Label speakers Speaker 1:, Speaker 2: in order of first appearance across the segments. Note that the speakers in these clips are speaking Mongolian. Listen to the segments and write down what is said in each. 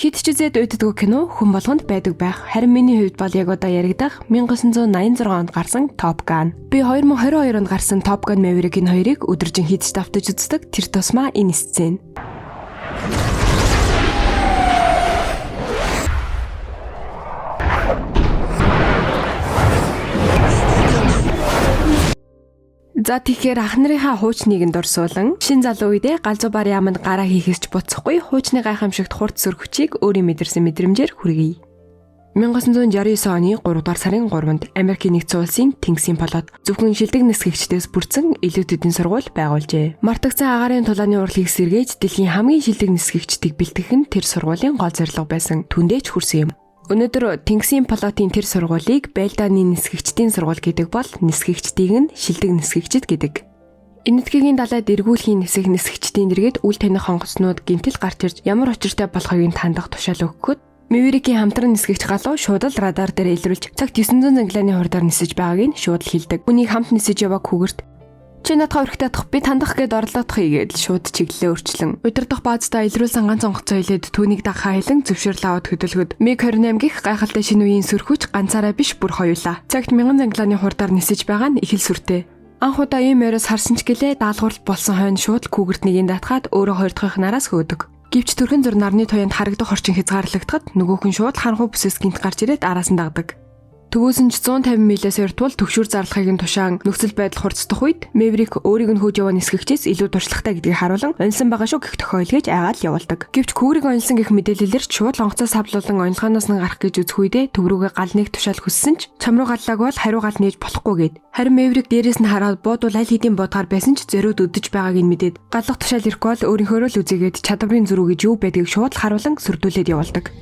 Speaker 1: Хит ч үзээд үйддэг кино хүн болгонд байдаг байх. Харин миний хувьд бол яг одоо яригдах 1986 онд гарсан Top Gun. Би 2022 онд гарсан Top Gun Maverick энэ хоёрыг өдөржин хидж давтаж үздэг. Тэр тусмаа энэ сцен. За тэгэхээр ах нарынхаа хуучныг нь дурсуулан шин залуу үедээ галзуу бар яамд гараа хийхээс ч буцахгүй хуучны гайхамшигт хурц сөргөчийг өөрийн мэдэрсэн мэдрэмжээр хүргэе. 1969 оны 3 дугаар сарын 3-нд Америкийн нэгдсэн улсын Тэнгисийн полот зөвхөн шилдэг нисгэгчдээс бүрдсэн илүү төдийн сургууль байгуулжээ. Мартагдсан агаарын тулааны урлагийг сэргээж дэлхийн хамгийн шилдэг нисгэгчдийг бэлтгэх нь тэр сургуулийн гол зорилго байсан. Түндээч хүрсэн юм. Өнөөдөр Тэнгисийн полотын тэр сургуулийг Байлдааны нисгэгчдийн сургууль гэдэг бол нисгэгчдийг нь шилдэг нисгэгчд гэдэг. Энэ нутгийн далайд эргүүлэхийн нисгэгчдийн дэргэд үл таних хонгоцнууд гинтэл гарч ирж ямар учиртай болохыг тандах тушаал өгөхөд Мэверикийн хамтран нисгэгч галуу шууд л радар дээр илрүүлж цагт 900 зангилааны хурдаар нисэж байгааг нь шууд л хэлдэг. Үнийг хамт нисэж яваг хүүгэрт чи надад өрхтэй тах би тандах гэд орлоодох игээд шууд чиглэлээ өөрчлөн удирдах баазтаа илрүүлсэн ганц онгоцоо илээд түүнийг дагахаа хэлэн зөвшөөрөл аваад хөдөлгөд MiG-28 гих гайхалтай шинэ үеийн сөрхүүч ганцаараа биш бүр хоёулаа. Цагт 1000 зангилааны хурдаар нисэж байгаа нь их л сүртэй. Анх удаа ийм морьоос харсан ч гэлээ даалгавралт болсон хойно шууд күгэрт нэгийн датгаад өөрөө хоёр дахь нараас хөөдөг. Гэвч төрхөн зур нарны туянд харагдах орчин хязгаарлагдахад нөгөөх нь шууд харанхуй бүсэс гинт гарч ирээд араас нь дагдаг. Төвөөс нь 150 милээс уртвал төгшүүр зарлахыг нь тушаан нөхцөл байдал хурцдах үед Maverick өөрийг нь хөөж яваа нисгэгчээс илүү туршлагатай гэдгийг харуулan оньсон байгаа шүү гэх тохиол гэж айгаад явуулдаг. Гэвч күгрийг оньсон гэх мэдээлэлээр шууд онгоцоо савлуулан онилгооноос нь гарах гэж үзэх үедээ төв рүүгээ галныг тушаал хүссэн ч чам руу галлааг бол хариу гал нээж болохгүй гээд. Харин Maverick дээрээс нь хараад буудвал аль хэдийн бодгаар байсан ч зөрөөд өдөж байгааг нь мэдээд галлах тушаал ирэхгүй бол өөрийнхөө л үзээгээд чадварын зөрүү гэж юу байдгийг шууд харуулan сөрдүүлээд явуулдаг.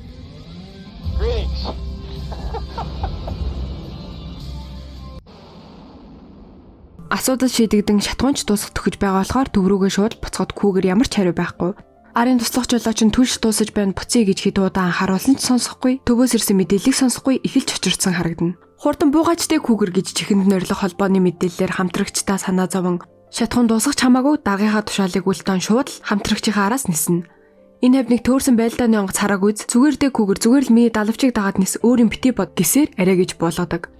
Speaker 1: Асуудал шийдэгдэн шатгуунч дуусах төхөж байгаа болохоор төв рүүгээ шууд буцахад хүүгэр ямар ч хариу байхгүй. Арын туслах жолооч нь түлш дуусаж байна буцъя гэж хэд удаан харуулсан ч сонсохгүй, төвөөс ирсэн мэдээллийг сонсохгүй эхэлж очирдсан харагдана. Хурдан буугаачтай хүүгэр гэж чихэнд норилох холбооны мэдээллээр хамтрагчдаа санаа зовон шатгуун дуусах чамаагүй дагийнхаа тушаалыг үлдэн шууд л хамтрагчийнхаа араас ниснэ. Энэ хавныг төөрсөн байлдааны онгоц хараг үз зүгээр дэ хүүгэр зүгээр л миний далавчийг дагаад нис өөрийн бити бод гэсээр арай гэж болгодог.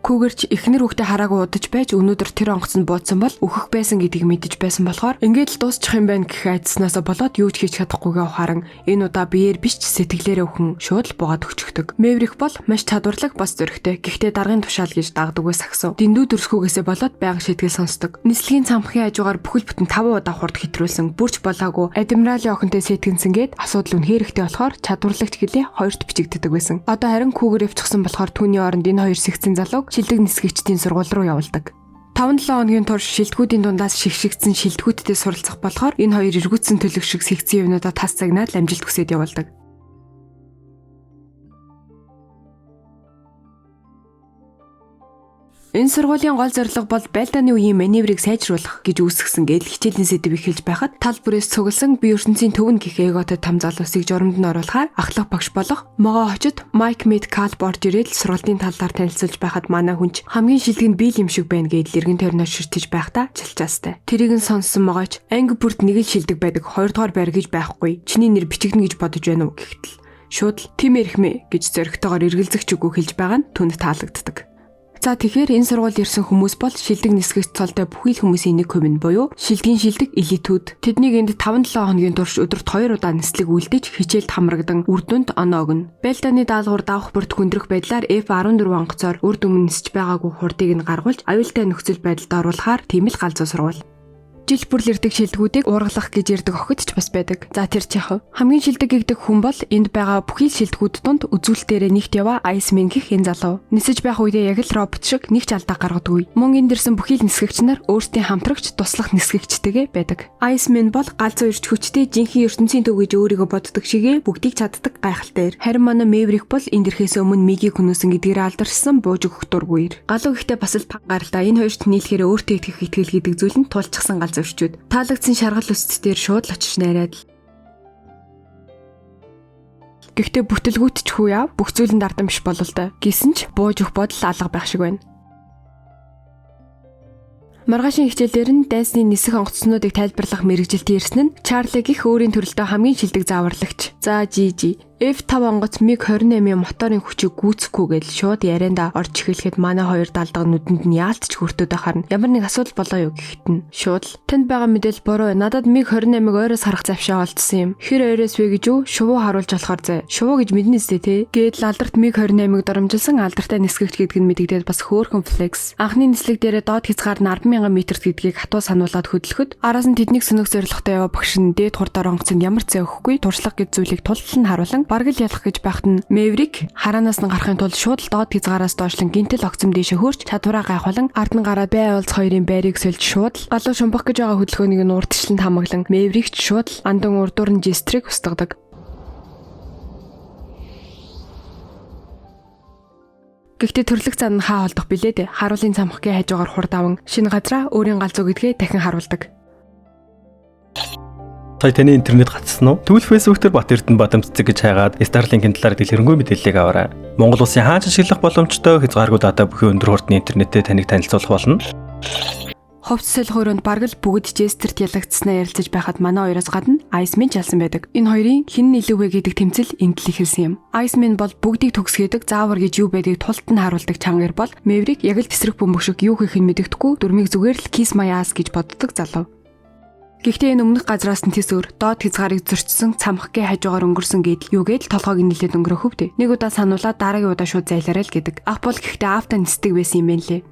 Speaker 1: Хүүгэрч эхнэр хүүхдээ хараагүй удаж байж өнөөдөр тэр онгоцонд буудсан бол өөхөх байсан гэдгийг мэдэж байсан болохоор ингээд л дуусчих юм байна гэх айдснаасаа болоод юу ч хийж чадахгүйгээ ухааран энэ удаа биеэр биш ч сэтгэлээрээ өхөн шууд л буугаад өчгдөг. Maverick бол маш чадварлаг бас зөрөгтэй. Гэхдээ даргын тушаал гэж дагдаг сагсуу. Дэндүү дөрсгүйгээсээ болоод байнга шийтгэл сонсдог. Нислэгийн цамхын хажуугаар бүхэл бүтэн 5 удаа хурд хэтрүүлсэн. Бүрч болоогүй. Адмиралын охинтой сэтгэнсэнгээд асуудал үнэхээр ихтэй болохоор чадварлагч гэлээ хоёрт бичигддэг байсан. Одоо харин хүүгэр явчихсан болохоор түүний оронд энэ хоёр сэгцэн залууг шилдэг нисгэгчдийн сургууль руу явуулдаг. 5-7 хоногийн турш шилдэгүүдийн дундаас шигшигдсэн шилдэгүүдтэй суралцах болохоор энэ хоёр эргүүцсэн төлөв шиг секцийн юмнуудаа тас цагнаад амжилт хүсэж явуулдаг. Энэ сургуулийн гол зорилго бол Байлдааны үеийн маневрыг сайжруулах гэж үүсгэсэн гээд хичээлийн сэдэв эхэлж байхад тал бүрээс цугласан бие ертөнцийн төвн гих эготой там залуусыг журамд нь оруулахаар ахлах багш болох могоо очид Майк Меткал борж ирээд сургалтын талаар танилцуулж байхад манай хүнч хамгийн шилдэг нь биел юм шиг байна гээд лэргэн тойрноо ширтэж байхдаа чалчаастай. Тэрийг нь сонссон могооч анги бүрт нэг л шилдэг байдаг 2 дугаар байр гэж байхгүй. Чиний нэр бичигдэнэ гэж бодож байна уу гэхтэл шууд тийм эрхмэ гэж зөрөгтэйгээр эргэлзэгч үгүй хэлж байгаа нь түнд таалагддаг. За тэгэхээр энэ сургуульд ирсэн хүмүүс бол шилдэг нисгэгч цолтой бүхий л хүмүүсийн 1% нь буюу шилдгийн шилдэг элитүүд. Тэднийг энд 5-7 хоногийн турш өдөрт 2 удаа нислэг үлдэж хичээлд хамрагдан үр дүнд оноо өгнө. Байлдааны даалгавар давах бүрт хүндрэх байдлаар F-14 онгоцоор үр дүн нисэж байгаагүй хурдыг нь гаргуулж аюултай нөхцөл байдалд оруулахаар тийм л галзуу сургууль. Жил бүр ирдэг шилдэгүүдийг уургалах гэж ярддаг охид ч бас байдаг. За тэр чих. Хамгийн шилдэг гэгдэх хүн бол энд байгаа бүхий л шилдэгүүд донд үзүүлэлтээрээ нэгт яваа Iceman гэх энэ залуу. Нисэж байх үедээ яг л робот шиг нэг ч алдаа гаргадаггүй. Мөн энд ирсэн бүхий л нисгэгч нар өөрсдийн хамтрагч туслах нисгэгчтэйгээ байдаг. Iceman бол галзуу ирч хүчтэй жинхэнэ ертөнцийн төв гэж өөрийгөө боддог шигээ бүгдийг чаддаг гайхалтай ир. Харин манай Maverick бол энэ дэрхээс өмнө Мигийг хүнөөсөн гэдгээр алдарсан бууж өгөх дургүй ир. Галуу ихтэй бас л пангаралда энэ хоёрт нийлэхээр өөртөө итгэх итгэл гэдэг зүйл нь тулчсан галзуу өрчүүд таалагдсан шаргал үст дээр шууд л очиж найраад. Гэхдээ бүтэлгүүт ч хүү яв бүх зүйлэн дардан биш болол та. Гэсэн ч бууж өгөх бодол алга байх шиг байна. Маргаашийн хичээлээр нь дайсны нисэх онгоцнуудыг тайлбарлах мэрэгжилт ирсэн нь Чарли гих өөрийн төрөлдөө хамгийн шилдэг зааварлагч. За Жижи F5 онгоц MiG-28-ийн моторын хүчийг гүйцэхгүйгээл шууд ярианда орж эхлэхэд манай хоёр далдаг нүдэнд нь яалтч хүртээд байхаар ямар нэг асуудал болоо юу гэхэд нь шууд танд байгаа мэдээлэл буруу. Надад MiG-28-ыг ойроос харах завшаа олдсон юм. Хэр ойроос вэ гэж юу? Шувуу харуулж болохоор зэ. Шувуу гэж мэднэ сте те. Гээд алдарт MiG-28-ыг доромжилсан алдартай нисгэгч гэдг нь мэдэгдээд бас хөөрхөн флекс. Анхны нислэг дээрээ доод хязгаар нь 10,000 м гэдгийг хатуу сануулад хөдлөхөд араас нь тэднийг сөнөг зорилготой яваа багш нь дээд хурдаар онгоцонд ямар зэ өгөхгүй туршлага гэж зүйлийг тултал нь харуулan бараг л ялах гэж байхад нь Maverick хараанаас нь гарахын тулд шууд л доод хязгаараас доошлон гинтэл огцом дээшээ хөрч чадвараа гайхуулан ард нь гараад бай уулз хоёрын байрыг сольж шууд л галуу шумбах гэж байгаа хөдөлгөөнийг нь урдчлан хамаглан Maverick ч шууд л андан урдуур нь жестрийг устгадаг. Гэхдээ төрлөх зан нь хаа холдох билээ дээ. Харуулын цамхгийн хажуугаар хурд аван шинэ газраа өөрийн галзуу гэдгээ дахин харуулдаг.
Speaker 2: Сая таны интернет гацсан уу? Тэгвэл Facebook дээр Бат Эрдэнэ Бадамцэг гэж хайгаад Starlink-ийн талаар дэлгэрэнгүй мэдээллийг аваарай. Монгол улсын хаач ашиглах боломжтой хязгааргүй дата бүхий өндөр хурдны интернеттэй таныг танилцуулах болно.
Speaker 1: Ховц солих өрөөнд бараг л бүгд жестерт ялагдсанаа ярилцаж байхад манай хоёроос гадна Iceman чалсан байдаг. Энэ хоёрын хэн нь илүү вэ гэдэг тэмцэл энд л эхэлсэн юм. Iceman бол бүгдийг төгсгөөдөг заавар гэж юу байдгийг тулт нь харуулдаг чангар бол Maverick яг л тесрэг бөмбөг юу хийх нь мэддэхгүй дурмыг зүгээр л kiss my ass гэж боддог залуу. Гэхдээ энэ өмнөх газраас нь тэс өөр доод хязгаарыг зөрчсөн цамхгийн хажуугаар өнгөрсөн гэдэл юугээд л толгойг нийлээд өнгөрөх хөвдөө. Нэг удаа сануулаад дараагийн удаа шууд зайлаарай л гэдэг. Ах бол гэхдээ аавтаа нисдэг байсан юм байна лээ.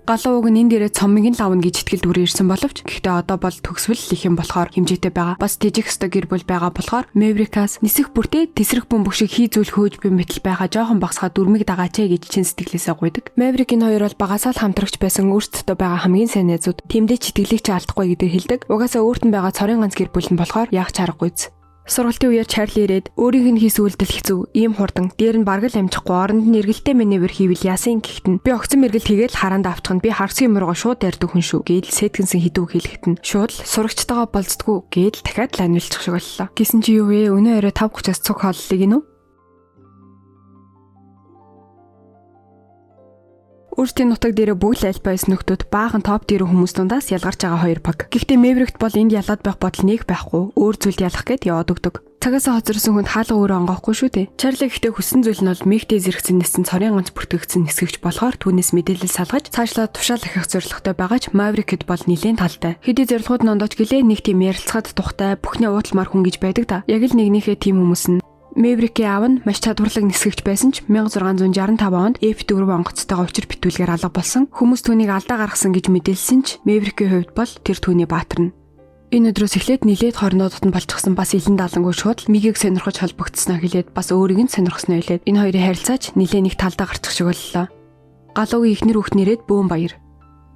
Speaker 1: Галууг нь энэ дээрээ цомыг нь лавна гэж итгэл дүрээр ирсэн боловч гэхдээ одоо бол төгсвөл их юм болохоор хэмжээтэй байгаа. Бас тэжих өстө гэр бүл байгаа болохоор Maverick-аас нисэх бүртээ тесрэх бөмбөг шиг хий зүйл хөөж би мэтэл байгаа жоохон багсгаа дүрмийг дагаач гэж чин сэтгэлээсээ гуйдаг. Maverick энэ хоёр бол багасаа л хамтрагч байсан өөрсдөдөө байгаа хамгийн сайн найзууд. Тэмдээ читгэлийг ч алдахгүй гэдэг хэлдэг. Угаасаа өөрт нь байгаа цорын ганц гэр бүл нь болохоор яах ч аргагүйц. Сургалтын үеэр Чарли ирээд өөрийнх нь хийсэн үйлдэл хэцүү, ийм хурдан, дээр нь бараг л амжихгүй оронд нь эргэлтэй маневр хийвэл яасан гэхэд нь би огцон мэрэгэл хийгээл хараанд авчихна. Би харгасан юмроо шууд ярьдаг хүн шүү гээл сэтгэнсэн хідүү хэлэхэд нь шууд л сурагчтайгаа болцдгүй гээл дахиад л анилчих шиг боллоо. Гисэн чи юу вэ? Өнөө орой 5:30-аас цуг хооллыг гинүү? Өөртөө нутаг дээрээ бүгд аль байс нөхдүүд баахан топ дээрээ хүмүүс дундаас ялгарч байгаа хоёр баг. Гэхдээ Maverick бол энд ялаад байх бодол нэг байхгүй. Өөр зүйл ялах гээд яваад өгдөг. Цагаасаа хоцорсон хүнд хаалга өөрөө онгоохгүй шүү дээ. Чарли гэхдээ хүссэн зүйл нь бол мигтэй зэрэгцэн нисэн цорын ганц бүртгэгдсэн нисгэгч болохоор түүнээс мэдээлэл салгаж цаашлаа тушаал ахих зорилготой байгаач Maverick-д бол нэлээд талтай. Хэдий зорилгууд нь ондооч гэлээ нэг тийм ярилцахад тухтай бүхний уутлмар хүн гэж байдаг да. Яг л нэгнийхээ тийм хүмүүс нь Maverick-ийн аав нь маш чадварлаг нисгэгч байсан ч 1665 онд F4 онгоцтойгоо учир битүүлгээр алга болсон. Хүмүүс түүнийг алдаа гаргасан гэж мэдээлсэн ч Maverick-ийн хувьд бол тэр түүний баатар нь. Энэ өдрөөс эхлээд нилээд хорнуудад нь болчихсон бас илэн даалангүй шууд мигийг сонирхож холбогдсноо хэлээд бас өөрийг нь сонирхсноо хэлээд энэ хоёрын харилцаач нилээ нэг талдаа гарчих шиг боллоо. Галуугийн ихнэр хүүхнэрээд бөөм баяр.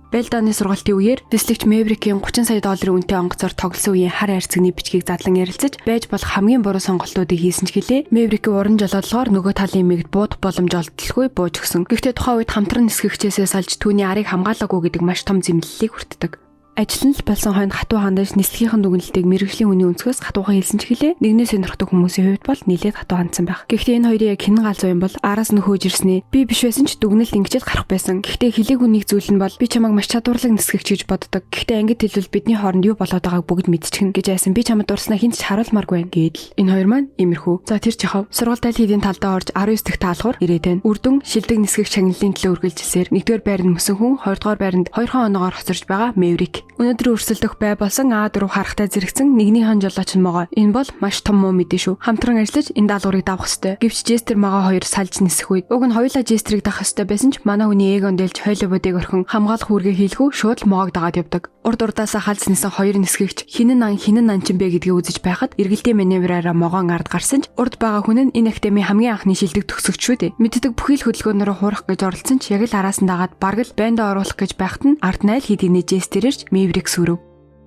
Speaker 1: Белданы сургалтын үеэр дэслэгч Maverick-ийн 30 сая долларын үнэтэй онгоцоор тоглосон үеийн хар хайрцагны бичгийг задлан ярилцаж байж болох хамгийн буруу сонголтуудыг хийсэн ч гэлээ Maverick-ийн уран жолоодолгоор нөгөө талын мигд бууд боломж олдтолгүй бууж өгсөн. Гэхдээ тухайн үед хамтран нисгэгчээсээ салж түүний арыг хамгаалаагүй гэдэг маш том зэмлэлийг хүртдэг. Ажил нь л болсон хойно хатуу хандаж нислэгийнхэн дүгнэлтийг мэрэгжлийн хүний өнцгөөс хатуухан хэлсэн ч гэлээ нэгнээ сонирхдаг хүмүүсийн хувьд бол нэлээд хатуу хандсан байх. Гэхдээ энэ хоёрын яг хэн галзуу юм бол араас нь хөөж ирснээ би биш байсан ч дүгнэлт ингэж гарах байсан. Гэхдээ хэлээгүй нэг зүйл нь бол би чамайг маш чадварлаг нисгэгч гэж боддог. Гэхдээ ангид хэлвэл бидний хооронд юу болоод байгааг бүгд мэдчихнэ гэж айсан. Би чамд дурснаа хинт ч харуулмааргүй байна гэдэл. Энэ хоёр маань иймэрхүү. За тэр чихав сургалт аль хэдийн талдаа орж 19 дахь таалхуур ирээд байна. Үрдэн шилдэг нисгэгч шагналын төлөө үргэлжилсээр 1-р байранд мөсөн хүн 2-р байранд 2 оноогоор хоцорж байгаа Maverick. Өнөөдөр өрсөлдөх бай болсон А4 харахтай зэрэгцэн нэгнийхэн жолооч нь могоо. Энэ бол маш том муу мэдээ шүү. Хамтран ажиллаж энэ даалгаврыг давах ёстой. Гэвч Jester могоо хоёр салж нисэх үед уг нь хоёулаа Jester-ыг дагах ёстой байсан ч манай хүний эгон дэлж хойлободыг орхин хамгаалах үүргээ хийлгүү шууд л моог дагаад явдаг. Урд урдаасаа халз нисэн хоёр нисгэгч хинэн ан ч юм бэ гэдгийг үзэж байхад эргэлдээ маневраараа могоон ард гарсан ч урд байгаа хүн нь энэ академи хамгийн анхны шилдэг төгсөгч шүү дээ. Мэддэг бүхий л хөдөлгөөнөөр хуурах гэж оролцсон ч яг л араас нь дагаад бараг л банда оруулах гэж байхад нь ард найл хийдийн Jester-эрч Maverick сүрв.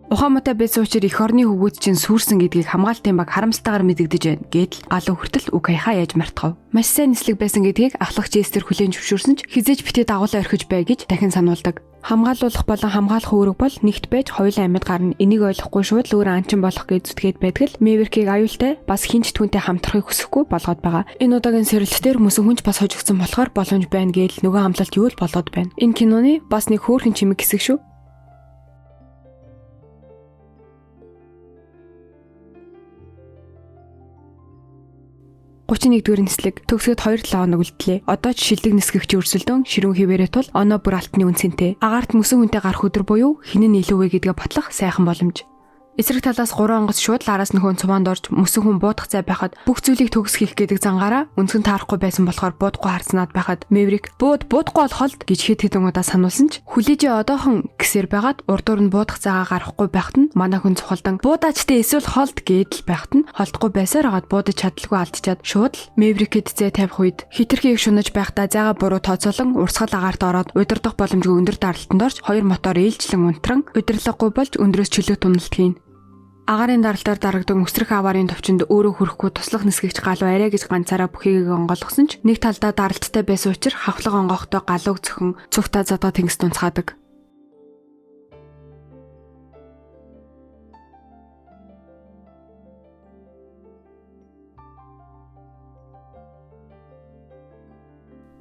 Speaker 1: Ухаанмаатай байсан учраас эх орны хөвгүүд чинь сүрсэн гэдгийг хамгаалтын баг харамсалтайгаар мэдэгдэж байна. Гэтэл галуу хүртэл үг хаяхаа яаж мартав. Маш сайн нислэг байсан гэдгийг ахлагч Jester хүлээн зөвшөөрсөн ч хизээж битээ дагуулаа орхиж бай гэж дахин сануулдаг. Хамгаалуулах болон хамгаалах үүрэг бол нэгт байж хоёулаа амьд гарна. Энийг ойлгохгүй шууд л өөр анчин болох гэж зүтгээд байдаг л Maverick-ийг аюултай бас хинч түүнтэй хамтрахыг хүсэхгүй болгоод байгаа. Энэ удаагийн сэрэлт дээр мөсөн хүнч бас хожигдсон болохоор боломж байна гээл нөгөө хамлалт юу л болоод байна. Энэ киноны бас нэг хөөрхөн чимэг хэсэг шүү. 31-р нислэг төгсгöd 2-7 хоног үлдлээ. Одоо ч шилдэг нисгэгч өрсөлдөөн ширүүн хിവэрээ тул оноо бүр алтны үнцэнтэй. Агаарт мөсөн хүнтэй гарах өдөр буюу хинэн илүү вэ гэдгээ батлах сайхан боломж. Эсрэг талаас 3 онгоц шууд араас нөхөн цуваанд орж мөсөн хүн буудах цай байхад бүх зүйлийг төгсгөх гэдэг зангаараа үнцгэн таарахгүй байсан болохоор буудахгүй харцнаад байхад Мэврик буудахгүй бол холд гэж хэд хэдэн удаа сануулсан ч хүлээжээ одоохон гэсээр байгаад урдуур нь буудах цагаа гарахгүй байхад нь манай хүн цухалдан буудаачтай эсвэл холд гэдэл байхад нь холдохгүй байсаар агаад буудаж чадлагүй алдчихад шууд л Мэврикэд зэ тавих үед хитрхийг шунаж байхдаа зайгаа буруу тооцоолон урсгал агаарт ороод удирдах боломжгүй өндөр даралтанд орж 2 мотор ээлжлэн унтран удирдлаггүй болж өндрөөс чөлөө туналтгийн. Агаарын даралтаар дарагдан өсрөх аваарын төвчөнд өөрөө хүрэхгүй туслах нисгэгч галуу арай гэж ганцаараа бүхийг онгойлгосон ч нэг талдаа даралттай байсан учраас хавхлаг онгоохтой галууг цөхөн цугтаа задгаа тэнгис тунцгаадаг.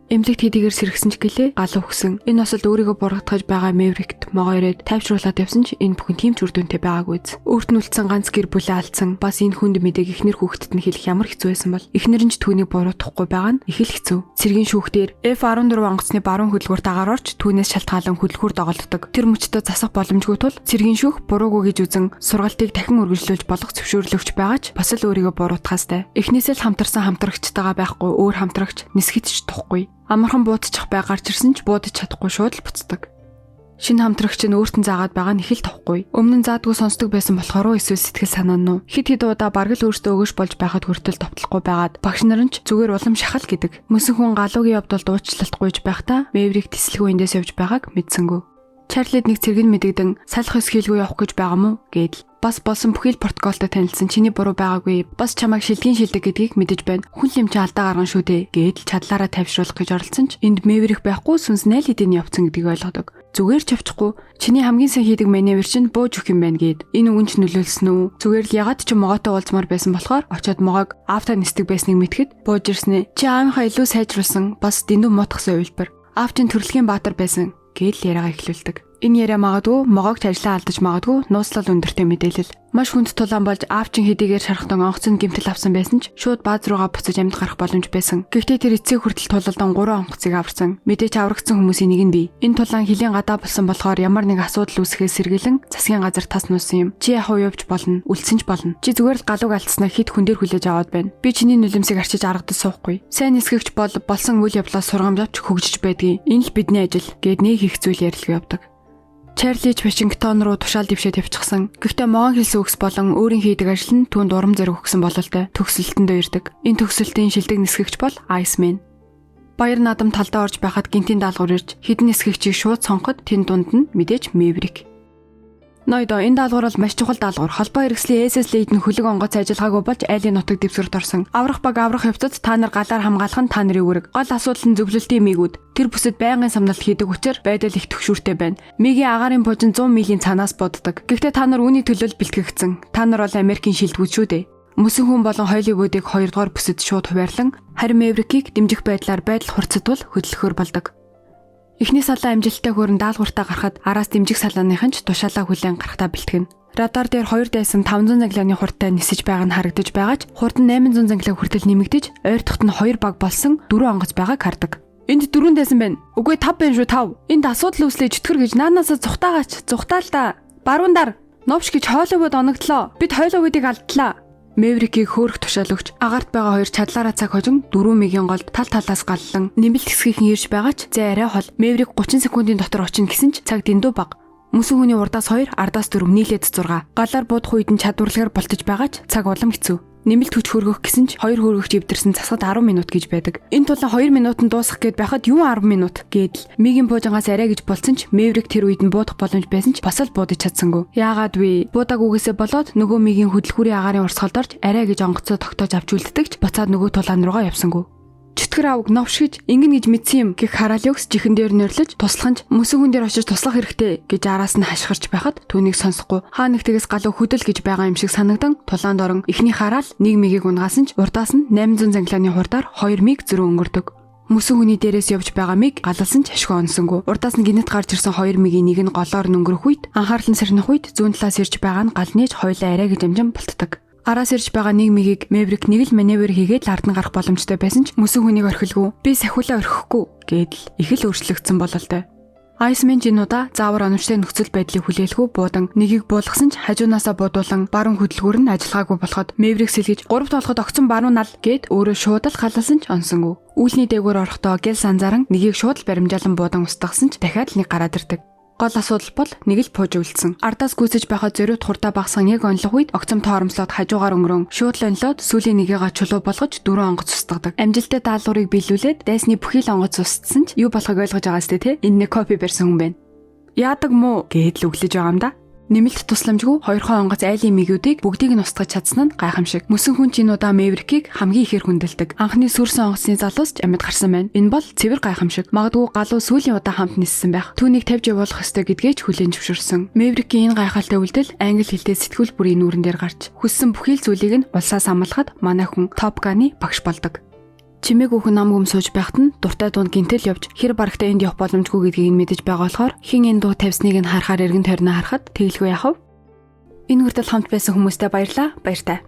Speaker 1: Эмнэлэгт хэдийгээр сэргсэн ч гэлээ галуу өгсөн. Энэ осолд өөрийгөө бургатгаж байгаа Мэврикт могоо ирээд тайвшруулаад явсан ч энэ бүхэн тийм ч үр дүнтэй байгаагүй. Өөрт нь үлдсэн ганц гэр бүлээ алдсан. Бас энэ хүнд мэдээг эхнэр хүүхдэд нь хэлэх ямар хэцүү байсан бол эхнэр нь ч түүнийг буруутгахгүй байгаа нь их л хэцүү. Цэргийн шүүхтэр F14 онгоцны баруун хөдөлгүүрт агаар орж түүнээс шалтгаалan хөдөлгүүр доголддог. Тэр мөчтөө засах боломжгүй тул цэргийн шүүх буруугүй гэж үзэн сургалтыг дахин үргэлжлүүлж болох зөвшөөрлөгч байгаа ч бас л өөрийгөө буруутгаастай. Эхнээсээ л хамтарсан хамтрагчтайгаа байхгүй өөр хамтрагч нисгэт ч тухгүй. Амархан буудчих бай гарч ирсэн ч буудаж чадахгүй шууд л буцдаг. Шинэ хамтрагч нь өөртөө заагаад байгаа нь их л товхгүй. Өмнө нь заадгүй сонсдог байсан болохоор эсвэл сэтгэл санаа нь хит хит удаа бараг л өөртөө өгөөж болж байхад хүртэл товтлохгүй байгаад багш нар нь ч зүгээр улам шахал гэдэг. Мөсөн хүн галуугийн явдал дуучлалтгүйж байхдаа Мэврик тесэлгүй эндээс явж байгааг мэдсэнгүү. Чарлид нэг цэрэг нь мэдэгдэн салах эсхийлгүй явах гэж байгаа мó гэдэл. Бас болсон бүхий л протоколтой танилцсан чиний буруу байгаагүй. Бас чамайг шилдэг гэдгийг мэдэж байна. Хүн юм чи алдаа гарган шүү дээ гэдэл чадлаараа тавьшруулах гэж оролцсон ч энд Мэврик байхгүй сүнс найл эдийн явцсан гэдгийг ойлгодог. Зүгээр ч авчихгүй. Чиний хамгийн сайн хийдэг маневр чинь бууж өгөх юм байна гэд. Энэ үгэн ч нөлөөлсөн үү? Зүгээр л ягаад ч могоотой уулзмаар байсан болохоор очиод могоог автаа нисдэг байсныг мэдхэд бууж ирснэ. Чи аавынхаа илүү сайжруулсан бас дэндүү мутгсан үйлбэр. Аав чинь төрөлхийн баатар байсан гэдэл яриагаа эхлүүлдэг. Энэ яриа магадгүй могоогч ажиллаа алдаж магадгүй нууцлал өндөртэй мэдээлэл. Маш хүнд тулаан болж аав чин хэдийгээр шархтан онгоцны гэмтэл авсан байсан ч шууд бааз руугаа буцаж амьд гарах боломж байсан. Гэхдээ тэр эцэг хүртэл тулалдан 3 онгоцыг аварсан. Мэдээч аврагдсан хүмүүсийн нэг нь би. Энэ тулаан хилийн гадаа болсон болохоор ямар нэг асуудал үүсгэхээс сэргийлэн засгийн газар тас нуусан юм. Чи яхав явж болно, үлдсэн ч болно. Чи зүгээр л галууг алдснаа хит хүн дээр хүлээж аваад байна. Би чиний нулимсыг арчиж аргадаж суухгүй. Сайн нисгэгч бол болсон үйл явдлаас сургамж авч хөгжиж байдгийг. Энэ л бидний ажил гэд нэг их зүйл ярилцлага явдаг. Чарли Вашингтон руу тушаал дэвшээд явчихсан. Гэхдээ могон хэлсэн үгс болон өөрийн хийдэг ажил нь түүнд урам зориг өгсөн бололтой төгсөлтөндөө ирдэг. Энэ төгсөлтийн шилдэг нисгэгч бол Iceman. Баяр наадам талдаа орж байхад гинтийн даалгавар ирж хідэн нисгэгчийг шууд сонгоход тэн дунд нь мэдээж Мэврик. Ноёдо энэ даалгавар бол маш чухал даалгавар. Холбоо хэрэгслийн SS-ийн хөлөг онгоц ажиллагаагүй болж айлын нутаг дэвсгэрт орсон. Аврах баг аврах явцад та нар галаар хамгаалах нь та нарын үүрэг. Гол асуудал нь зөвлөлтийн мигүүд. Тэр бүсэд байнгын самналт хийдэг учраас байдал их төгшүүртэй байна. Мигийн агаарын пужин 100 милийн цаанаас боддог. Гэхдээ та нар үүний төлөө бэлтгэгдсэн. Та нар бол Америкийн шилдэгүүд шүү дээ. Мөсөн хүн болон Холливуудыг 2 дугаар бүсэд шууд хуваарлан харин Мэврикийг дэмжих байдлаар байдал хурцдвал хөдөлгөхөр болдог. Эхний салаа амжилттай хөрөн даалгавартаа гарахад араас дэмжих салааныхан ч тушаалаа хүлээн гарахтаа бэлтгэн. Радар дээр 2 дайсан 500 занглааны хурдтай нисэж байгаа нь харагдаж байгаа ч хурд нь 800 занглаа хүртэл нэмэгдэж ойртохт нь 2 баг болсон 4 онгоц байгааг хардаг. Энд 4 дайсан байна. Үгүй 5 байна шүү 5. Энд асуудал үүслээ чөтгөр гэж наанаасаа зүхтаал да. Баруун дар. Новш гэж Холливуд оногдлоо. Бид Холливуудыг алдтлаа. Мэврикийг хөөрөх тушаал өгч агаарт байгаа 2 чадлаараа цаг хожим 4 мигийн голд тал талаас галлан нэмэлт хэсгийнхэн ирж байгаа ч зэ арай хол. Мэврик 30 секундын дотор очино гэсэн ч цаг дэндүү бага. Мөсөн хүний урдаас 2, ардаас 4 нийлээд 6. Галаар буудах үед нь чадварлагаар болтож байгаа ч цаг улам хэцүү. Нэмэлт хүч хөргөх гэсэн ч 2 хөргөгч эвдэрсэн засад 10 минут гэж байдаг. Энэ тулаан 2 минутанд дуусгах гээд байхад юу 10 минут гэдэл мигийн буужангаас арай гэж болцсон ч Мэврик тэр үед нь буудах боломж байсан ч бас л буудаж чадсангүй. Яагаад вэ? Буудаг үгээсээ болоод нөгөө мигийн хөдөлгүүрийн агаарын урсгалд орж арай гэж онгоцоо тогтоож авч үлддэг ч буцаад нөгөө тулаан руугаа явсангүй. Чөтгөр авг новшгиж ингэн гэж мэдсэн юм гэх хараал өгс чихэн дээр нөрлөж туслаханч мөсөн хүн дээр очиж туслах хэрэгтэй гэж араас нь хашгирч байхад түүнийг сонсохгүй хаа нэгтгээс галуу хөдөл гэж байгаа юм шиг санагдан тулаанд орон ихний хараал 1 мигийг унгасан ч урдаас нь 800 занглааны хурдаар 2 миг зөрөө өнгөрдөг. Мөсөн хүний дээрээс явж байгаа миг галалсан ч ашгүй онсонгүй. Урдаас нь гинэт гарч ирсэн 2 мигийн нэг нь голоор өнгөрөх үед анхаарал нь сэрнэх үед зүүн талаас ирж байгаа нь гал нээж хойлоо арай гэж амжин болтдог. Араас ирж байгаа нэг мигийг Мэврик нэг л маневр хийгээд ард нь гарах боломжтой байсан ч мөсөн хүнийг орхилгүй. Би сахиулаа орхихгүй гэдэл их л өөрчлөгдсөн бололтой. Айсмен жинуудаа заавар оновчтой нөхцөл байдлыг хүлээлгүй буудан нэгийг буулгасан ч хажуунаасаа буудуулан баруун хөдөлгүүр нь ажиллагаагүй болоход Мэврик сэлгэж 3 толгод огцон баруун нал гэд өөрөө шууд л халалсан ч онсонгүй. Үүлний дээгүүр орохдоо гэл санзаран нэгийг шууд л баримжаалан буудан устгасан ч дахиад л нэг гараад ирдэг. Гол асуудал бол нэг л пууж үлдсэн. Ардаас гүйцэж байхад зориуд хурдаа багсан яг онлох үед огцом тоормслоод хажуугаар өнгөрөн шууд л онлоод сүүлийн нэгийг чулуу болгож 4 онгоц устгадаг. Амжилттай даалгаврыг биелүүлээд дайсны бүхий л онгоц устсан ч юу болохыг ойлгож байгаа сте те. Энэ нэг копи барьсан хүн байна. Яадаг мó гэдэл өглөж байгаа юм да. Нэмэлт тусламжгүй 2 онгоц айлын мигүүдийг бүгдийг нь устгаж чадсан нь гайхамшиг. Мөсөн хүн чинуудаа Мэврикийг хамгийн ихээр хүндэлдэг. Анхны сүрсэн онгоцны залуус ч амьд гарсан байна. Энэ бол цэвэр гайхамшиг. Магадгүй галуу сүүлийн удаа хамт ниссэн байх. Түүнийг тавьж явуулах ёстой гэдгээч хүлээн зөвшөөрсөн. Мэврикийн энэ гайхалтай үйлдэл англи хэлтэй сэтгүүл бүрийн нүүрэн дээр гарч хүссэн бүхий л зүйлийг нь улсаас амлахад манай хүн Топ Ганы багш болдог. Чимээг өөхөн нам хүм сууж байхад нь дуртай дунд гинтэл явж хэр барагтай энд явах боломжгүй гэдгийг нь мэдэж байгаа болохоор хин энэ дуу тавьсныг нь харахаар эргэн тойрноо харахад тэглгүй яхав. Энэ хүртэл хамт байсан хүмүүстээ баярлалаа. Баяртай.